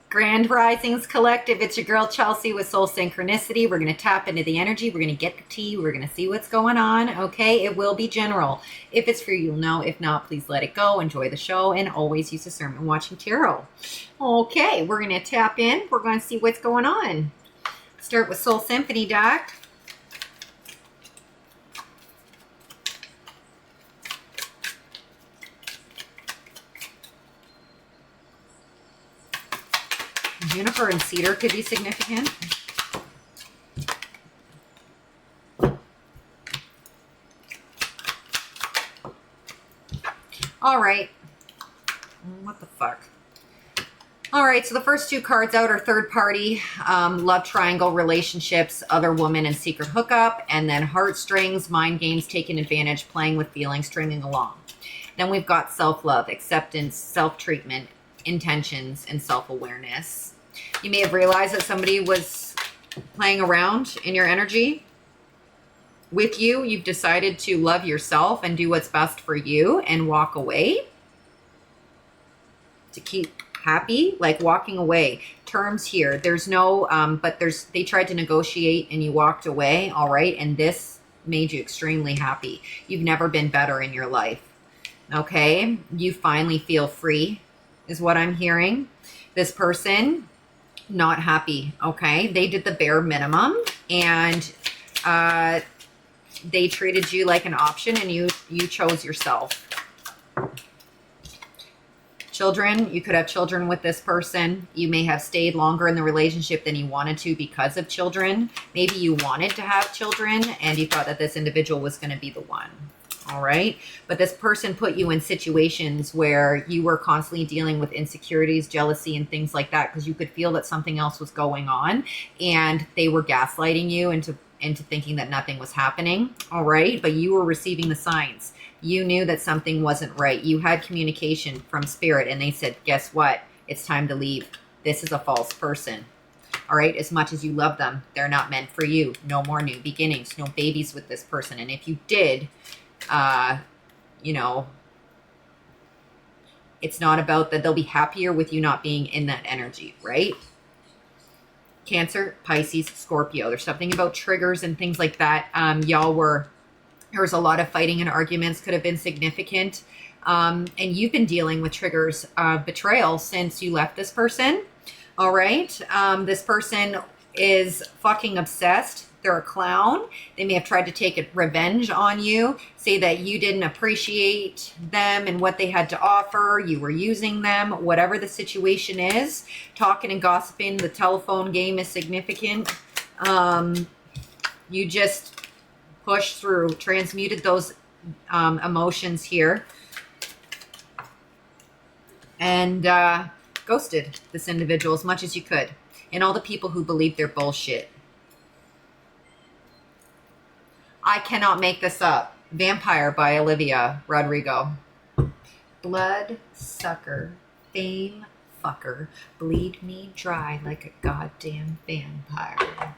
Grand Risings Collective, it's your girl Chelsea with Soul Synchronicity. We're going to tap into the energy. We're going to get the tea. We're going to see what's going on. Okay, it will be general. If it's for you, you'll know. If not, please let it go. Enjoy the show and always use discernment watching tarot. Okay, we're going to tap in. We're going to see what's going on. Start with Soul Symphony deck. Juniper and cedar could be significant. All right. What the fuck? All right, so the first two cards out are third party, love triangle, relationships, other woman, and secret hookup, and then heartstrings, mind games, taking advantage, playing with feelings, stringing along. Then we've got self-love, acceptance, self-treatment, intentions, and self-awareness. You may have realized that somebody was playing around in your energy with you. You've decided to love yourself and do what's best for you and walk away to keep happy, like walking away. Terms here. There's no, but they tried to negotiate and you walked away. All right. And this made you extremely happy. You've never been better in your life. Okay. You finally feel free is what I'm hearing. This person, not happy. Okay. They did the bare minimum and, they treated you like an option and you chose yourself. Children, you could have children with this person. You may have stayed longer in the relationship than you wanted to because of children. Maybe you wanted to have children and you thought that this individual was going to be the one. All right. But this person put you in situations where you were constantly dealing with insecurities, jealousy, and things like that because you could feel that something else was going on and they were gaslighting you into thinking that nothing was happening. All right. But you were receiving the signs. You knew that something wasn't right. You had communication from spirit and they said, guess what? It's time to leave. This is a false person. All right. As much as you love them, they're not meant for you. No more new beginnings, no babies with this person. And if you did, you know, it's not about that they'll be happier with you not being in that energy, right? Cancer, Pisces, Scorpio. There's something about triggers and things like that. There was a lot of fighting and arguments could have been significant. And you've been dealing with triggers of betrayal since you left this person. All right. This person is fucking obsessed. They're a clown. They may have tried to take revenge on you, say that you didn't appreciate them and what they had to offer. You were using them, whatever the situation is. Talking and gossiping, the telephone game is significant. You just pushed through, transmuted those emotions here. And ghosted this individual as much as you could. And all the people who believe they're bullshit. I cannot make this up. Vampire by Olivia Rodrigo. Blood sucker, fame fucker, bleed me dry like a goddamn vampire.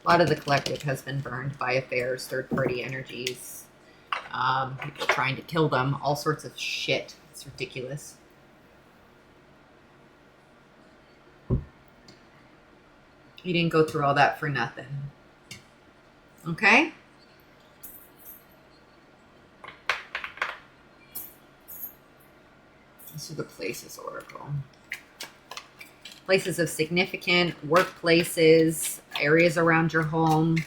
A lot of the collective has been burned by affairs, third-party energies, people trying to kill them, all sorts of shit. It's ridiculous. You didn't go through all that for nothing. Okay? This is the Places Oracle. Places of significant, workplaces, areas around your home,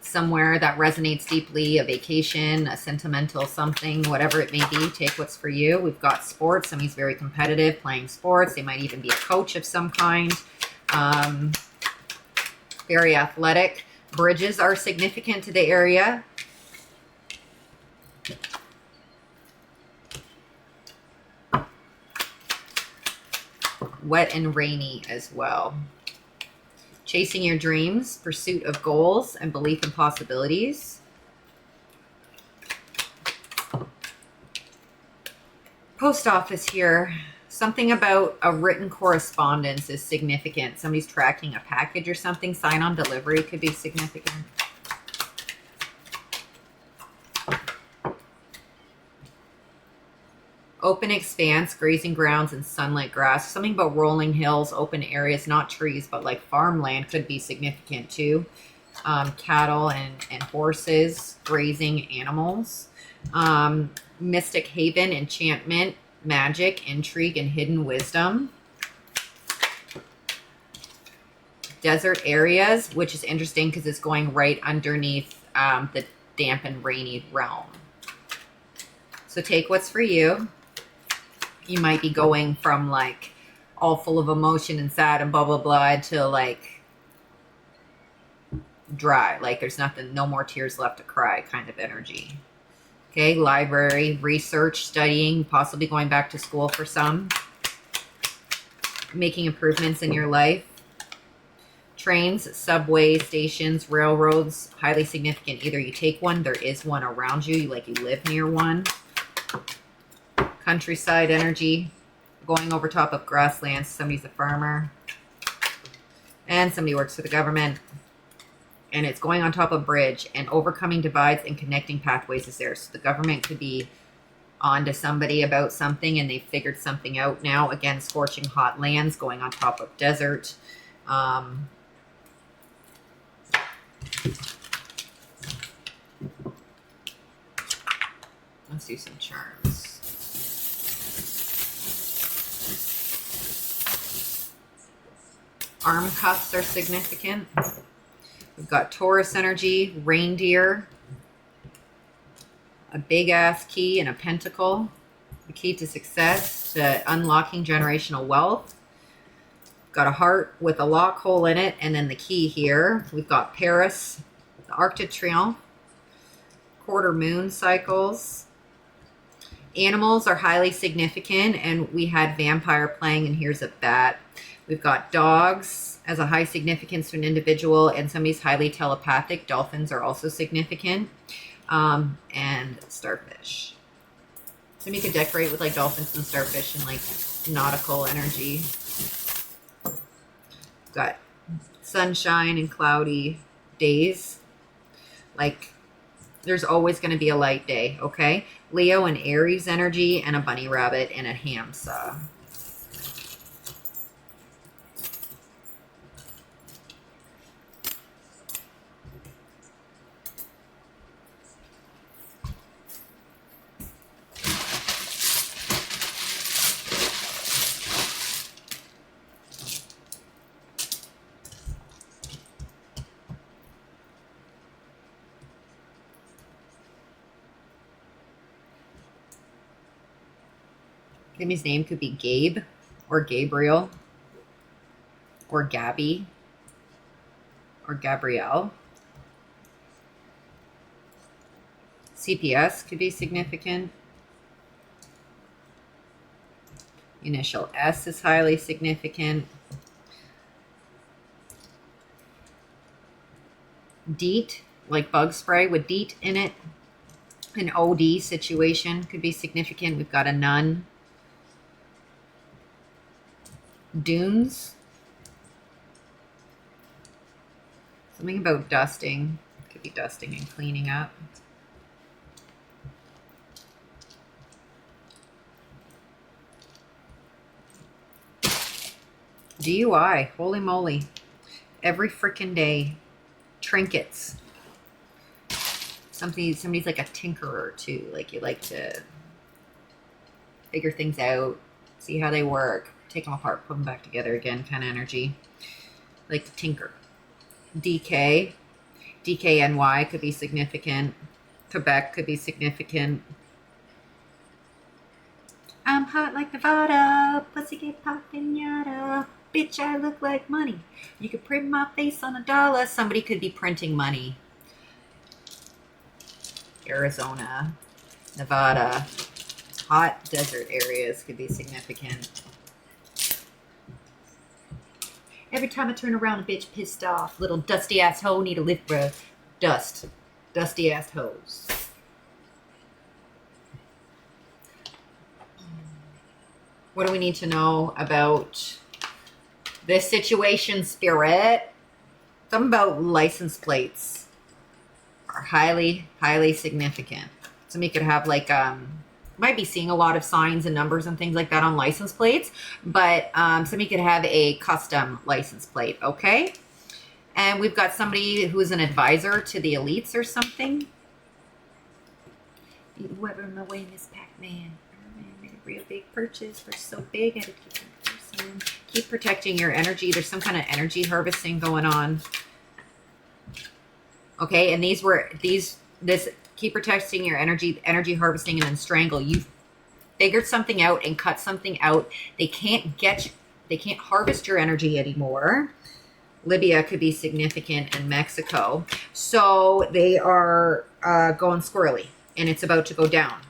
somewhere that resonates deeply, a vacation, a sentimental something, whatever it may be. Take what's for you. We've got sports. Somebody's very competitive, playing sports. They might even be a coach of some kind. Very athletic. Bridges are significant to the area. Wet and rainy as well. Chasing your dreams, pursuit of goals, and belief in possibilities. Post office here. Something about a written correspondence is significant. Somebody's tracking a package or something. Sign on delivery could be significant. Open expanse, grazing grounds, and sunlit grass. Something about rolling hills, open areas, not trees, but like farmland could be significant too. Cattle and horses, grazing animals. Mystic haven, enchantment, magic, intrigue, and hidden wisdom. Desert areas, which is interesting because it's going right underneath the damp and rainy realm. So take what's for you. You might be going from like all full of emotion and sad and blah, blah, blah to like dry. Like there's nothing, no more tears left to cry kind of energy. Okay, library, research, studying, possibly going back to school for some. Making improvements in your life. Trains, subway stations, railroads, highly significant. Either you take one, there is one around you, like you live near one. Countryside energy, going over top of grasslands. Somebody's a farmer. And somebody works for the government. And it's going on top of a bridge, and overcoming divides and connecting pathways is there. So the government could be on to somebody about something, and they figured something out now. Again, scorching hot lands, going on top of desert. Let's do some charms. Arm cuffs are significant. We've got Taurus energy, reindeer, a big ass key and a pentacle. The key to success, to unlocking generational wealth. Got a heart with a lock hole in it, and then the key here. We've got Paris, the Arc de Triomphe, quarter moon cycles. Animals are highly significant, and we had vampire playing, and here's a bat. We've got dogs as a high significance to an individual, and somebody's highly telepathic. Dolphins are also significant. And starfish. Somebody could decorate with like dolphins and starfish and like nautical energy. Got sunshine and cloudy days. Like there's always going to be a light day, okay? Leo and Aries energy, and a bunny rabbit and a ham saw. His name could be Gabe or Gabriel or Gabby or Gabrielle. CPS could be significant. Initial S is highly significant. DEET, like bug spray with DEET in it. An OD situation could be significant. We've got a nun. Dunes. Something about dusting. Could be dusting and cleaning up. DUI. Holy moly. Every freaking day. Trinkets. Somebody's like a tinkerer too. Like you like to figure things out, see how they work, take them apart, put them back together again kind of energy. Like to tinker. DK. DKNY could be significant. Quebec could be significant. I'm hot like Nevada. Pussy get poppin' yada. Bitch, I look like money. You could print my face on $1. Somebody could be printing money. Arizona, Nevada, hot desert areas could be significant. Every time I turn around, a bitch pissed off. Little dusty ass hoe need a lift, bruh. Dust. Dusty ass hoes. What do we need to know about this situation, Spirit? Something about license plates are highly, highly significant. Somebody could have like might be seeing a lot of signs and numbers and things like that on license plates, but somebody could have a custom license plate, okay? And we've got somebody who's an advisor to the elites or something. Whoever in my way, Miss Pac-Man. I made a real big purchase. We're so big, I had to keep it person. Keep protecting your energy. There's some kind of energy harvesting going on. Okay, and this keep protecting your energy harvesting, and then strangle. You've figured something out and cut something out. They can't harvest your energy anymore. Libya could be significant, and Mexico. So they are going squirrely, and it's about to go down.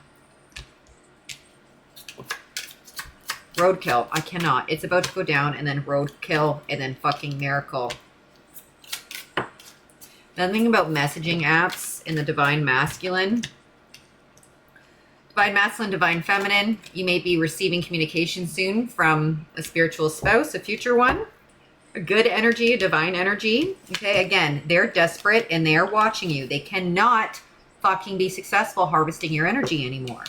Roadkill. I cannot. It's about to go down, and then roadkill, and then fucking miracle. Nothing about messaging apps in the divine masculine. Divine masculine, divine feminine. You may be receiving communication soon from a spiritual spouse, a future one. A good energy, a divine energy. Okay, again, they're desperate and they're watching you. They cannot fucking be successful harvesting your energy anymore.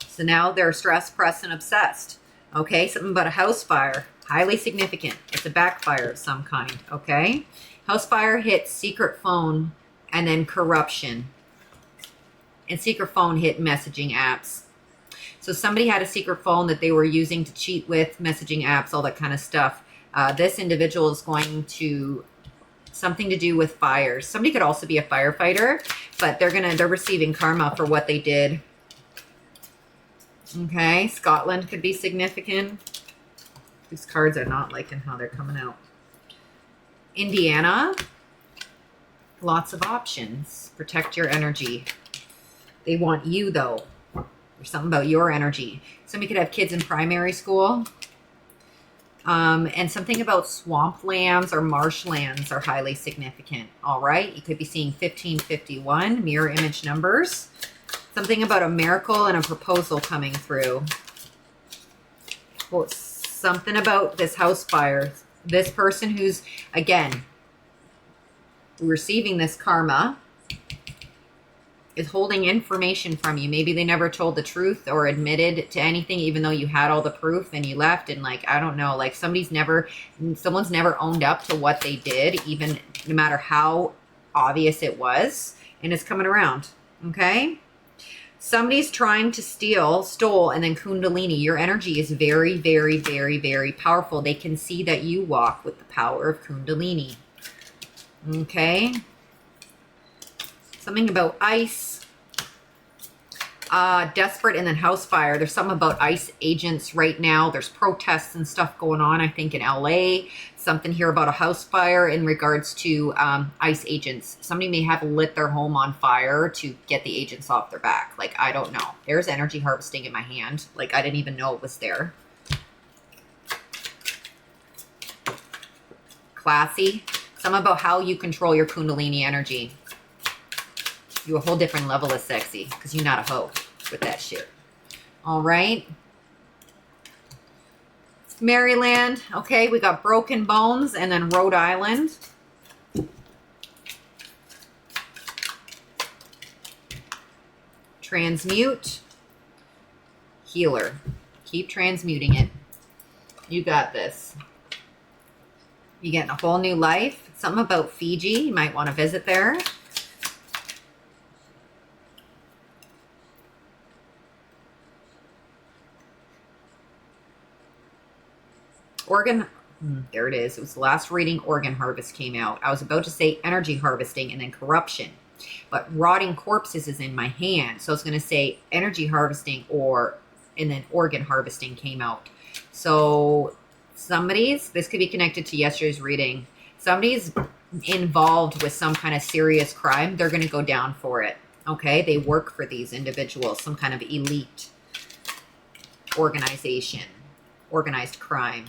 So now they're stressed, pressed, and obsessed. Okay, something about a house fire. Highly significant. It's a backfire of some kind. Okay. House fire hit secret phone and then corruption. And secret phone hit messaging apps. So somebody had a secret phone that they were using to cheat with, messaging apps, all that kind of stuff. This individual is going to something to do with fires. Somebody could also be a firefighter, but they're receiving karma for what they did. Okay, Scotland could be significant. These cards are not liking how they're coming out. Indiana, lots of options. Protect your energy. They want you, though. There's something about your energy. Somebody could have kids in primary school. And something about swamplands or marshlands are highly significant. All right. You could be seeing 1551, mirror image numbers. Something about a miracle and a proposal coming through. Well, something about this house fire. This person who's, again, receiving this karma is holding information from you. Maybe they never told the truth or admitted to anything, even though you had all the proof and you left. And like, I don't know, like someone's never owned up to what they did, even no matter how obvious it was. And it's coming around. Okay. Somebody's trying to stole, and then Kundalini. Your energy is very, very, very, very powerful. They can see that you walk with the power of Kundalini. Okay. Something about ice. Desperate, and then house fire. There's something about ICE agents right now. There's protests and stuff going on, I think, in LA. Something here about a house fire in regards to ICE agents. Somebody may have lit their home on fire to get the agents off their back. Like, I don't know. There's energy harvesting in my hand. Like, I didn't even know it was there. Classy. Something about how you control your Kundalini energy. You a whole different level of sexy because you're not a hoe with that shit. All right. Maryland. Okay, we got broken bones, and then Rhode Island. Transmute. Healer. Keep transmuting it. You got this. You're getting a whole new life. Something about Fiji. You might want to visit there. Organ, there it is. It was the last reading. Organ harvest came out. I was about to say energy harvesting and then corruption, but rotting corpses is in my hand. So I was going to say energy harvesting and then organ harvesting came out. So this could be connected to yesterday's reading. Somebody's involved with some kind of serious crime. They're going to go down for it. Okay. They work for these individuals, some kind of elite organization, organized crime.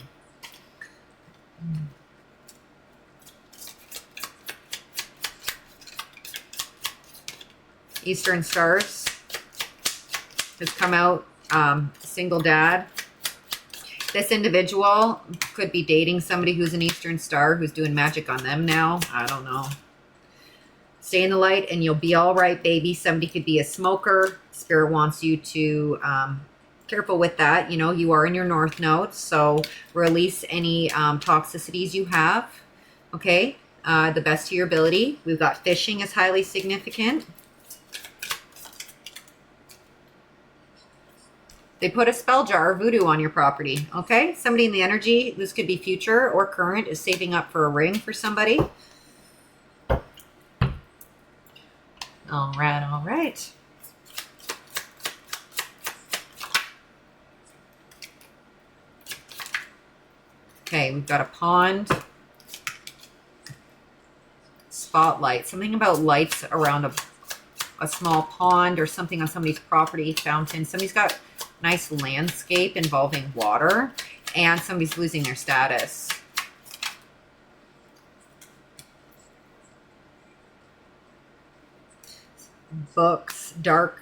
Eastern Stars has come out. Single dad. This individual could be dating somebody who's an Eastern Star who's doing magic on them now. I don't know. Stay in the light and you'll be all right, baby. Somebody could be a smoker. Spirit wants you to careful with that. You know, you are in your north node, so release any toxicities you have. Okay, the best of your ability. We've got fishing is highly significant. They put a spell jar or voodoo on your property. Okay, somebody in the energy, this could be future or current, is saving up for a ring for somebody. All right, all right. Okay, we've got a pond. Spotlight. Something about lights around a small pond or something on somebody's property, fountain. Somebody's got nice landscape involving water, and somebody's losing their status. Books, dark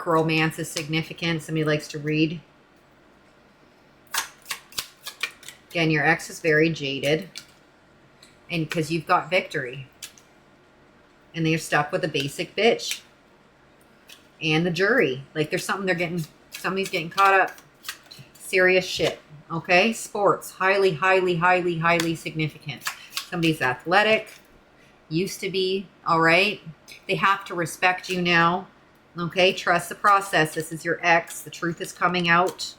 romance is significant. Somebody likes to read. Again, your ex is very jaded, and because you've got victory, and they're stuck with a basic bitch and the jury. Like there's something somebody's getting caught up. Serious shit. Okay, sports, highly significant. Somebody's athletic, used to be. All right, they have to respect you now. Okay, trust the process. This is your ex. The truth is coming out.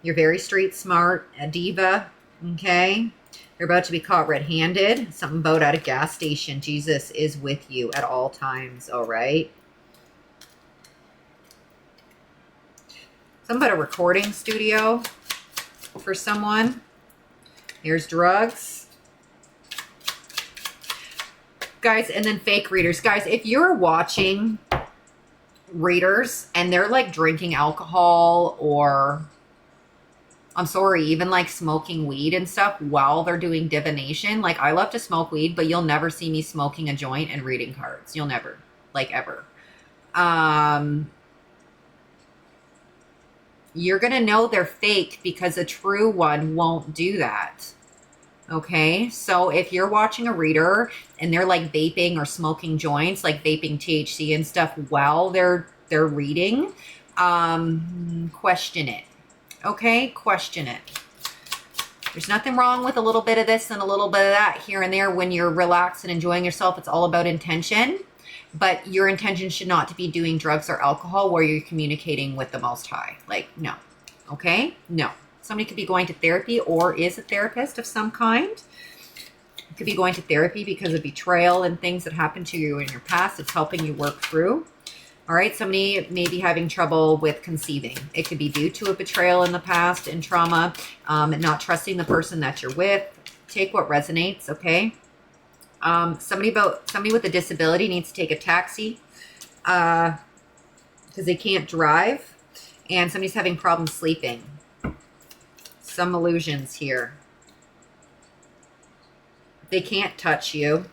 You're very street smart, a diva. Okay, you're about to be caught red-handed. Something about at a gas station. Jesus is with you at all times. All right. Something about a recording studio for someone. Here's drugs. Guys, and then fake readers. Guys, if you're watching readers and they're like drinking alcohol or, I'm sorry, even like smoking weed and stuff while they're doing divination. Like I love to smoke weed, but you'll never see me smoking a joint and reading cards. You'll never, like ever. You're going to know they're fake because a true one won't do that. Okay, so if you're watching a reader and they're like vaping or smoking joints, like vaping THC and stuff while they're reading, question it. Okay, question it. There's nothing wrong with a little bit of this and a little bit of that here and there when you're relaxed and enjoying yourself. It's all about intention, but your intention should not to be doing drugs or alcohol where you're communicating with the Most High. Like, no. Okay, no. Somebody could be going to therapy or is a therapist of some kind. Could be going to therapy because of betrayal and things that happened to you in your past. It's helping you work through. All right, somebody may be having trouble with conceiving. It could be due to a betrayal in the past and trauma, not trusting the person that you're with. Take what resonates, okay? Somebody with a disability needs to take a taxi because they can't drive, and somebody's having problems sleeping. Some illusions here. They can't touch you.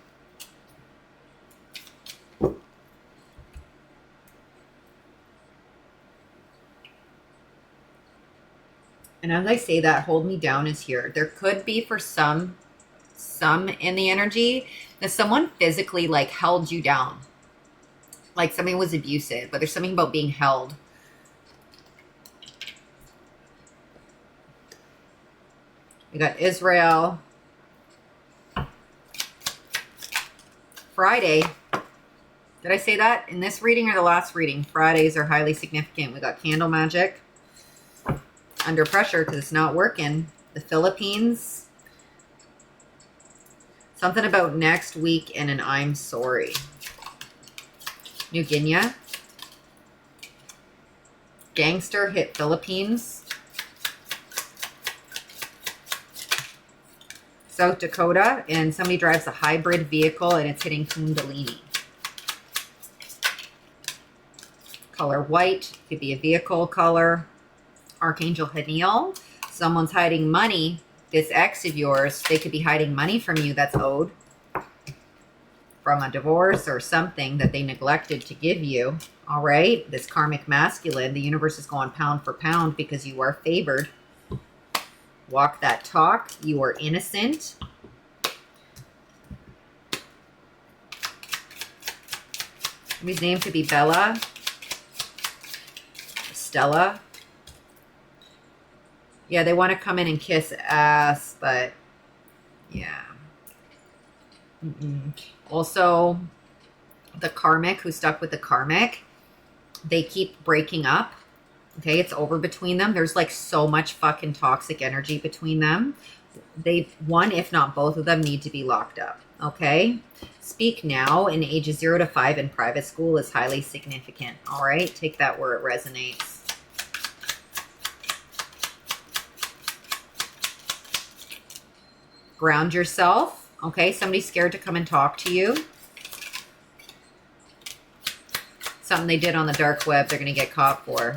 And as I say that, hold me down is here. There could be for some in the energy that someone physically like held you down. Like somebody was abusive, but there's something about being held. We got Israel. Friday. Did I say that in this reading or the last reading? Fridays are highly significant. We got candle magic. Under pressure because it's not working. The Philippines. Something about next week and an I'm sorry. New Guinea. Gangster hit Philippines. South Dakota, and somebody drives a hybrid vehicle and it's hitting Kundalini. Color white, could be a vehicle color. Archangel Haniel, someone's hiding money. This ex of yours, they could be hiding money from you that's owed from a divorce or something that they neglected to give you. All right, this karmic masculine, the universe is going pound for pound because you are favored. Walk that talk. You are innocent. Somebody's name could be Bella, Stella. Yeah, they want to come in and kiss ass, but yeah. Also, the karmic, who's stuck with the karmic, they keep breaking up. Okay, it's over between them. There's like so much fucking toxic energy between them. One, if not both of them, need to be locked up. Okay, speak now in ages 0 to 5 in private school is highly significant. All right, take that where it resonates. Ground yourself. Okay, somebody's scared to come and talk to you. Something they did on the dark web, they're going to get caught for.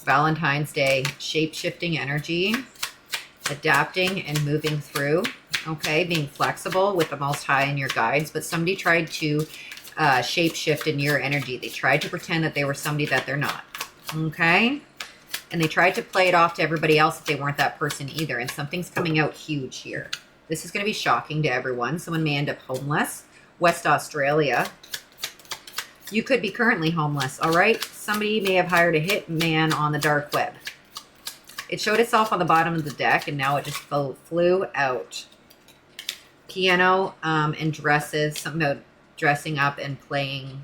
Valentine's Day, shape-shifting energy, adapting and moving through. Okay, being flexible with the Most High and your guides. But somebody tried to shape-shift in your energy. They tried to pretend that they were somebody that they're not. Okay? And they tried to play it off to everybody else if they weren't that person either. And something's coming out huge here. This is going to be shocking to everyone. Someone may end up homeless. West Australia. You could be currently homeless, all right? Somebody may have hired a hitman on the dark web. It showed itself on the bottom of the deck, and now it just flew out. Piano and dresses. Something about dressing up and playing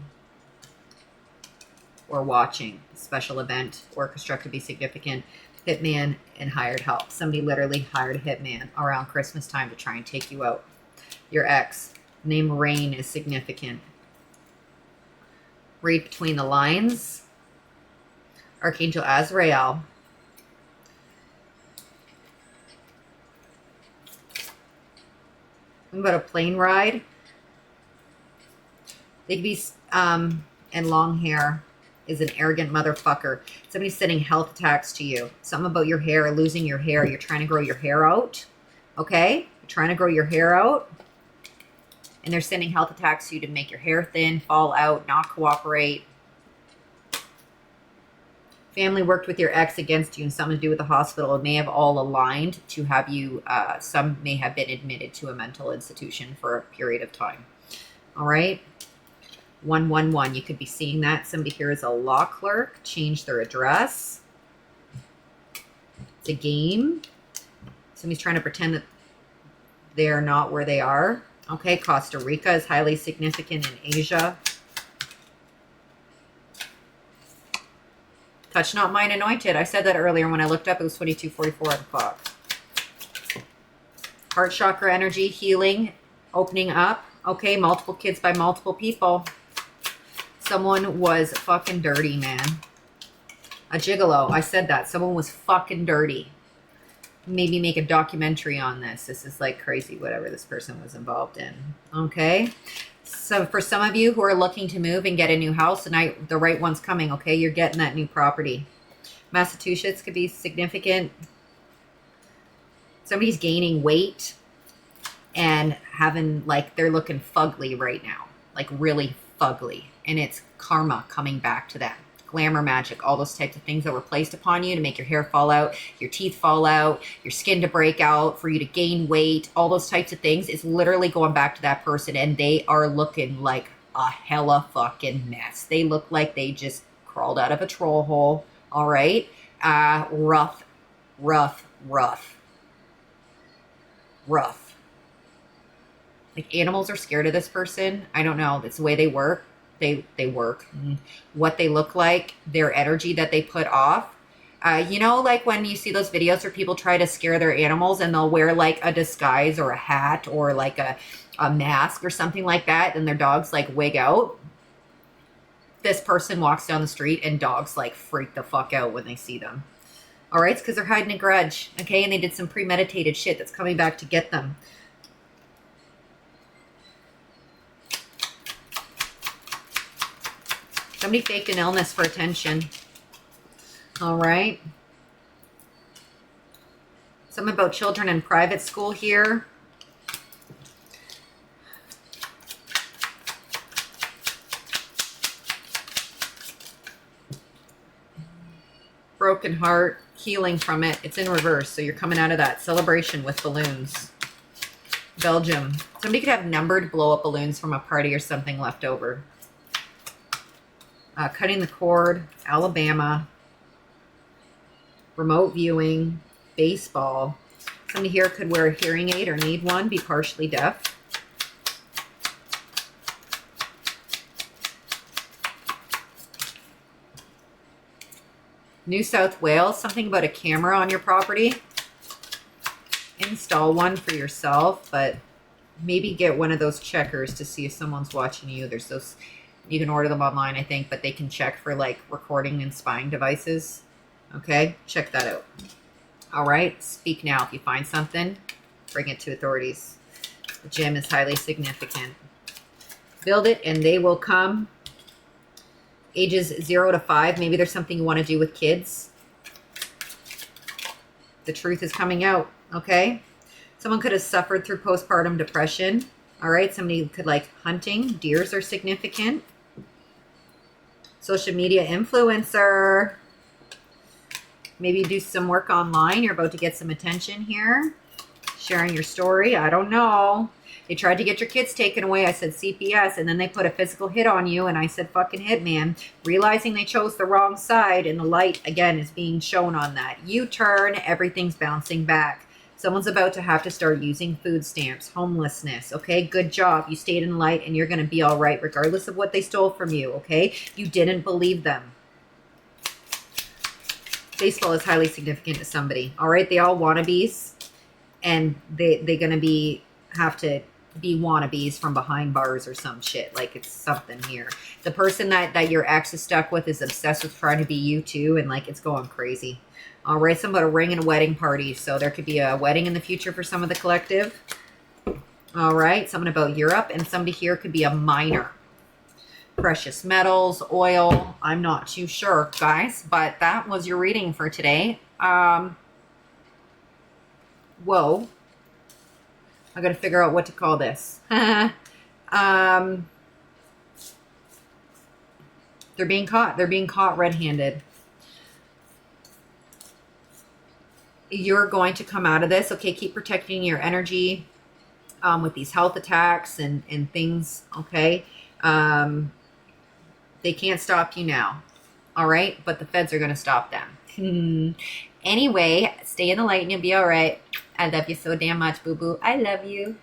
or watching. Special event. Orchestra could be significant. Hitman and hired help. Somebody literally hired a hitman around Christmas time to try and take you out. Your ex. Name Rain is significant. Read between the lines. Archangel Azrael. What about a plane ride? They could be, and long hair is an arrogant motherfucker. Somebody's sending health attacks to you. Something about your hair, losing your hair. You're trying to grow your hair out. Okay? You're trying to grow your hair out. And they're sending health attacks to you to make your hair thin, fall out, not cooperate. Family worked with your ex against you and something to do with the hospital. It may have all aligned to have you, some may have been admitted to a mental institution for a period of time. All right? 111. You could be seeing that. Somebody here is a law clerk. Change their address. It's a game. Somebody's trying to pretend that they're not where they are. Okay, Costa Rica is highly significant in Asia. Touch not mine anointed. I said that earlier when I looked up. It was 22:44 on the clock. Heart chakra energy, healing, opening up. Okay, multiple kids by multiple people. Someone was fucking dirty, man. A gigolo. I said that. Someone was fucking dirty. Maybe make a documentary on this. This is like crazy, whatever this person was involved in. Okay. So for some of you who are looking to move and get a new house, tonight the right one's coming. Okay. You're getting that new property. Massachusetts could be significant. Somebody's gaining weight and having like, they're looking fugly right now, like really fugly. And it's karma coming back to them. Glamour magic, all those types of things that were placed upon you to make your hair fall out, your teeth fall out, your skin to break out, for you to gain weight, all those types of things. It's literally going back to that person, and they are looking like a hella fucking mess. They look like they just crawled out of a troll hole. All right. Rough. Like animals are scared of this person. I don't know. That's the way they work. They work. What they look like, their energy that they put off. You know, like when you see those videos where people try to scare their animals and they'll wear like a disguise or a hat or like a mask or something like that, and their dogs like wig out. This person walks down the street and dogs like freak the fuck out when they see them. All right, it's because they're hiding a grudge. Okay, and they did some premeditated shit that's coming back to get them. Somebody faked an illness for attention. All right. Something about children in private school here. Broken heart, healing from it. It's in reverse, so you're coming out of that. Celebration with balloons. Belgium. Somebody could have numbered blow-up balloons from a party or something left over. Cutting the cord. Alabama. Remote viewing. Baseball. Somebody here could wear a hearing aid or need one. Be partially deaf. New South Wales. Something about a camera on your property. Install one for yourself, but maybe get one of those checkers to see if someone's watching you. There's those, you can order them online, I think, but they can check for like recording and spying devices. Okay, check that out. All right, speak now. If you find something, bring it to authorities. The gem is highly significant. Build it and they will come. Ages 0 to 5. Maybe there's something you want to do with kids. The truth is coming out. Okay. Someone could have suffered through postpartum depression. All right. Somebody could like hunting. Deers are significant. Social media influencer. Maybe do some work online. You're about to get some attention here. Sharing your story. I don't know. They tried to get your kids taken away. I said CPS, and then they put a physical hit on you, and I said fucking hitman. Realizing they chose the wrong side, and the light, again, is being shown on that. You turn, everything's bouncing back. Someone's about to have to start using food stamps, homelessness, okay? Good job. You stayed in light, and you're going to be all right, regardless of what they stole from you, okay? You didn't believe them. Baseball is highly significant to somebody, all right? They all wannabes, and they're going to have to be wannabes from behind bars or some shit. Like it's something here. The person that your ex is stuck with is obsessed with trying to be you too, and like it's going crazy. All right, something about a ring and a wedding party. So there could be a wedding in the future for some of the collective. All right, something about Europe, and somebody here could be a miner. Precious metals, oil. I'm not too sure, guys, but that was your reading for today. Whoa. I got to figure out what to call this. They're being caught. They're being caught red-handed. You're going to come out of this. Okay, keep protecting your energy with these health attacks and things, okay? They can't stop you now, all right? But the feds are going to stop them. Anyway, stay in the light and you'll be all right. I love you so damn much, boo-boo. I love you.